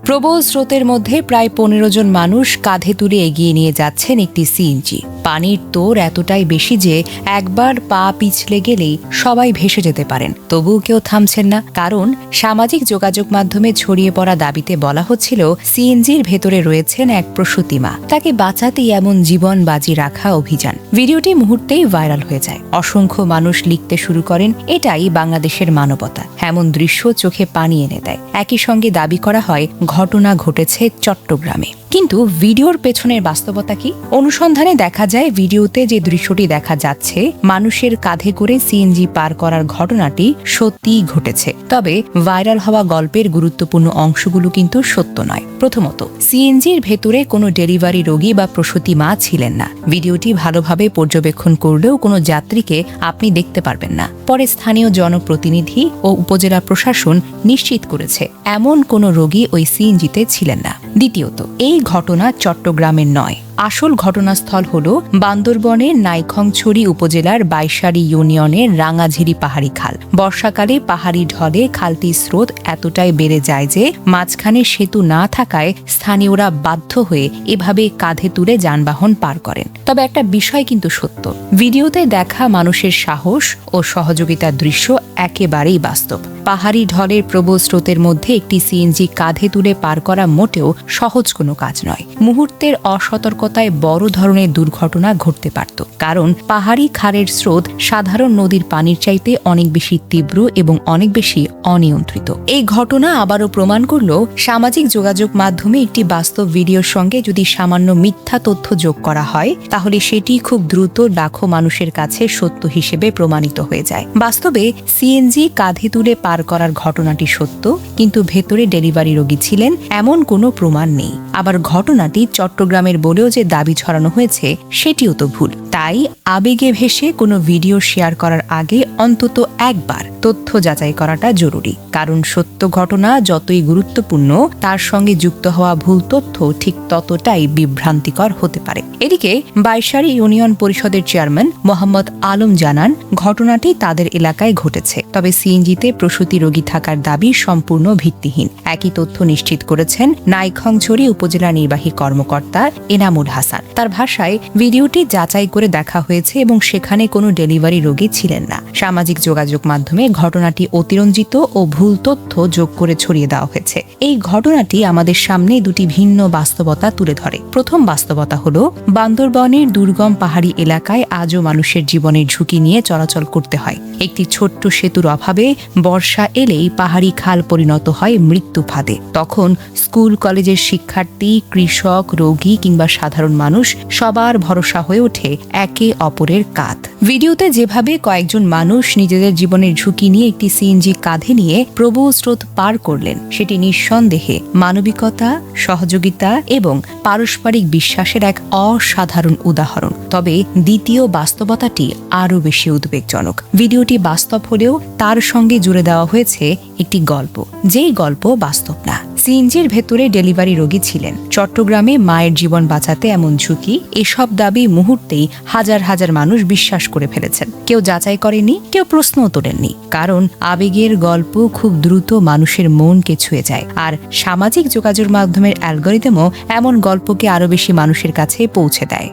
প্রবল স্রোতের মধ্যে প্রায় 15 জন মানুষ কাঁধে তুলে এগিয়ে নিয়ে যাচ্ছেন একটি সিএনজি। পানির তোর এতটাই বেশি যে একবার পা পিছলে গেলেই সবাই ভেসে যেতে পারেন, তবুও কেউ থামছেন না। কারণ সামাজিক যোগাযোগ মাধ্যমে ছড়িয়ে পড়া দাবিতে বলা হচ্ছিল সিএনজির ভেতরে রয়েছেন এক প্রসূতি মা, তাকে বাঁচাতেই এমন জীবন বাজি রাখা অভিযান। ভিডিওটি মুহূর্তেই ভাইরাল হয়ে যায়। অসংখ্য মানুষ লিখতে শুরু করেন, এটাই বাংলাদেশের মানবতা। এমন দৃশ্য চোখে পানি এনে দেয়। একই সঙ্গে দাবি করা হয় ঘটনা ঘটেছে চট্টগ্রামে। কিন্তু ভিডিওর পেছনের বাস্তবতা কি? অনুসন্ধানে দেখা যায় ভিডিওতে যে দৃশ্যটি দেখা যাচ্ছে, মানুষের কাঁধে করে সিএনজি পার করার ঘটনাটি সত্যিই ঘটেছে। তবে ভাইরাল হওয়া গল্পের গুরুত্বপূর্ণ অংশগুলো কিন্তু সত্য নয়। প্রথমত, সিএনজির ভেতরে কোনো ডেলিভারি রোগী বা প্রসূতি মা ছিলেন না। ভিডিওটি ভালোভাবে পর্যবেক্ষণ করলেও কোনো যাত্রীকে আপনি দেখতে পারবেন না। পরে স্থানীয় জনপ্রতিনিধি ও উপজেলা প্রশাসন নিশ্চিত করেছে এমন কোনো রোগী ওই সিএনজিতে ছিলেন না। দ্বিতীয়ত, এই ঘটনা চট্টগ্রামের নয়। আসল ঘটনাস্থল হল বান্দরবনের নাইখংছড়ি উপজেলার বাইশারি ইউনিয়নের রাঙাঝিরি পাহাড়ি খাল। বর্ষাকালে পাহাড়ি ঢলে খালটির স্রোত এতটাই বেড়ে যায় যে মাঝখানে সেতু না থাকায় স্থানীয়রা বাধ্য হয়ে এভাবে কাঁধে তুলে যানবাহন পার করেন। তবে একটা বিষয় কিন্তু সত্য, ভিডিওতে দেখা মানুষের সাহস ও সহযোগিতার দৃশ্য একেবারেই বাস্তব। পাহাড়ি ঢলের প্রবল স্রোতের মধ্যে একটি সিএনজি কাঁধে তুলে পার করা মোটেও সহজ কোনো কাজ নয়। মুহূর্তের অসতর্কতায় বড় ধরনের দুর্ঘটনা ঘটতে পারত। কারণ পাহাড়ি খালের স্রোত সাধারণ নদীর পানির চাইতে অনেক বেশি তীব্র এবং অনেক বেশি অনিয়ন্ত্রিত। এই ঘটনা আবারও প্রমাণ করল সামাজিক যোগাযোগ মাধ্যমে একটি বাস্তব ভিডিওর সঙ্গে যদি সামান্য মিথ্যা তথ্য যোগ করা হয়, তাহলে সেটি খুব দ্রুত লাখো মানুষের কাছে সত্য হিসেবে প্রমাণিত হয়ে যায়। বাস্তবে সিএনজি কাঁধে তুলে পার করার ঘটনাটি সত্য, কিন্তু ভেতরে ডেলিভারি রোগী ছিলেন এমন কোনো প্রমাণ নেই। আবার ঘটনাটি চট্টগ্রামের বলেও যে দাবি ছড়ানো হয়েছে, সেটিও তো ভুল। তাই আবেগে ভেসে কোনো ভিডিও শেয়ার করার আগে অন্তত একবার তথ্য যাচাই করাটা জরুরি। কারণ সত্য ঘটনা যতই গুরুত্বপূর্ণ, তার সঙ্গে যুক্ত হওয়া ভুল তথ্য ঠিক ততটাই বিভ্রান্তিকর হতে পারে। এদিকে বাইশারি ইউনিয়ন পরিষদের চেয়ারম্যান মোহাম্মদ আলম জানান, ঘটনাটি তাদের এলাকায় ঘটেছে। তবে সিএনজিতে প্রসূতি রোগী থাকার দাবি সম্পূর্ণ ভিত্তিহীন। একই তথ্য নিশ্চিত করেছেন নাইখংছড়ি উপজেলা নির্বাহী কর্মকর্তা এনামুল হাসান। তার ভাষায়, ভিডিওটি যাচাই করে দেখা হয়েছে এবং সেখানে কোনো ডেলিভারি রোগী ছিলেন না। সামাজিক যোগাযোগ মাধ্যমে ঘটনাটি অতিরঞ্জিত ও ভুল তথ্য যোগ করে ছড়িয়ে দেওয়া হয়েছে। এই ঘটনাটি আমাদের সামনে দুটি ভিন্ন বাস্তবতা তুলে ধরে। প্রথম বাস্তবতা হলো, বান্দরবনের দুর্গম পাহাড়ি এলাকায় আজও মানুষের জীবনের ঝুঁকি নিয়ে চলাচল করতে হয়। একটি ছোট্ট সেতুর অভাবে বর্ষা এলেই পাহাড়ি খাল পরিণত হয় মৃত্যু ফাঁদে। তখন স্কুল কলেজের শিক্ষার্থী, কৃষক, রোগী কিংবা সাধারণ মানুষ সবার ভরসা হয়ে ওঠে একে অপরের কাঁধ। ভিডিওতে যেভাবে কয়েকজন মানুষ নিজেদের জীবনের ঝুঁকি নিয়ে একটি সিএনজি কাঁধে নিয়ে প্রবল স্রোত পার করলেন, সেটি নিঃসন্দেহে মানবিকতা, সহযোগিতা এবং পারস্পরিক বিশ্বাসের এক অসাধারণ উদাহরণ। তবে দ্বিতীয় বাস্তবতাটি আরও বেশি উদ্বেগজনক। ভিডিওটি বাস্তব হলেও তার সঙ্গে জুড়ে দেওয়া হয়েছে একটি গল্প, যেই গল্প বাস্তব না। সিএনজির ভেতরে ডেলিভারি রোগী ছিলেন। চট্টগ্রামে মায়ের জীবন বাঁচাতে এমন ঝুঁকি, এসব দাবি মুহূর্তেই হাজার হাজার মানুষ বিশ্বাস করে ফেলেছেন। কেউ যাচাই করেনি, কেউ প্রশ্নও তোলেননি। কারণ আবেগের গল্প খুব দ্রুত মানুষের মনকে ছুঁয়ে যায়। আর সামাজিক যোগাযোগ মাধ্যমের অ্যালগরিদমও এমন গল্পকে আরো বেশি মানুষের কাছে পৌঁছে দেয়।